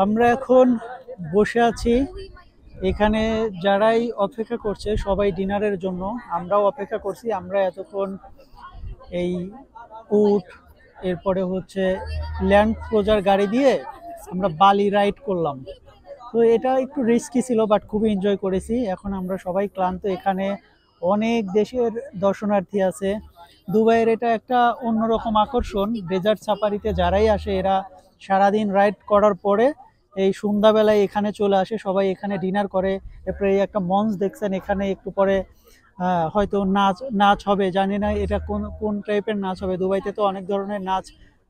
আমরা এখন বসে আছি এখানে, যারাই অপেক্ষা করছে সবাই ডিনারের জন্য। আমরাও অপেক্ষা করছি। আমরা এতক্ষণ এই উট, এরপরে হচ্ছে ল্যান্ড ক্রুজার গাড়ি দিয়ে আমরা বালি রাইড করলাম। তো এটা একটু রিস্কি ছিল, বাট খুবই এনজয় করেছি। এখন আমরা সবাই ক্লান্ত। এখানে অনেক দেশের দর্শনার্থী আছে। দুবাইয়ের এটা একটা অন্যরকম আকর্ষণ। ডেজার্ট সাফারিতে যারাই আসে এরা সারাদিন রাইড করার পরে এই সন্ধ্যাবেলায় এখানে চলে আসে, সবাই এখানে ডিনার করে। এরপরে এই একটা মঞ্চ দেখছেন, এখানে একটু পরে হয়তো নাচ নাচ হবে, জানি না এটা কোন কোন টাইপের নাচ হবে। দুবাইতে তো অনেক ধরনের নাচ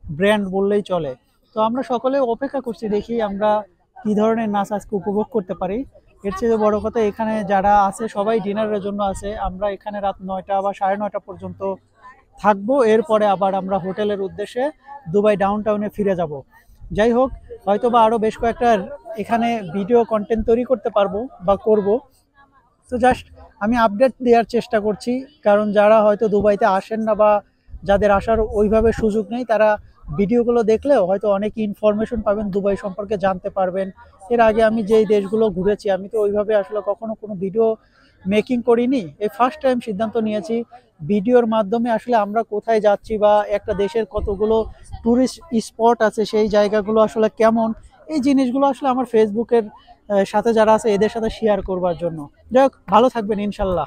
ব্র্যান্ড বললেই চলে। তো আমরা সকলে অপেক্ষা করছি, দেখি আমরা কি ধরনের নাচ আজকে উপভোগ করতে পারি। এর চেয়ে বড় কথা, এখানে যারা আছে সবাই ডিনারের জন্য আছে। আমরা এখানে রাত 9টা বা 9:30 পর্যন্ত থাকবো। এরপরে আবার আমরা হোটেলের উদ্দেশ্যে দুবাই ডাউন টাউনে ফিরে যাব। যাই হোক, হয়তো বা আরো বেশ কয়েকটা এখানে ভিডিও কন্টেন্ট তৈরি করতে পারবো বা করব। তো জাস্ট আমি আপডেট দেওয়ার চেষ্টা করছি, কারণ যারা হয়তো দুবাইতে আসেন না বা যাদের আসার ওইভাবে সুযোগ নেই, তারা ভিডিওগুলো দেখলেও হয়তো অনেক ইনফরমেশন পাবেন, দুবাই সম্পর্কে জানতে পারবেন। এর আগে আমি যেই দেশগুলো ঘুরেছি, আমি তো ওইভাবে আসলে কখনো কোনো ভিডিও মেকিং করিনি। এই ফার্স্ট টাইম সিদ্ধান্ত নিয়েছি ভিডিওর মাধ্যমে আসলে আমরা কোথায় যাচ্ছি বা একটা দেশের কতগুলো ট্যুরিস্ট স্পট আছে, সেই জায়গাগুলো আসলে কেমন, এই জিনিসগুলো আসলে আমার ফেসবুকের সাথে যারা আছে এদের সাথে শেয়ার করবার জন্য। যাই হোক, ভালো থাকবেন ইনশাল্লাহ।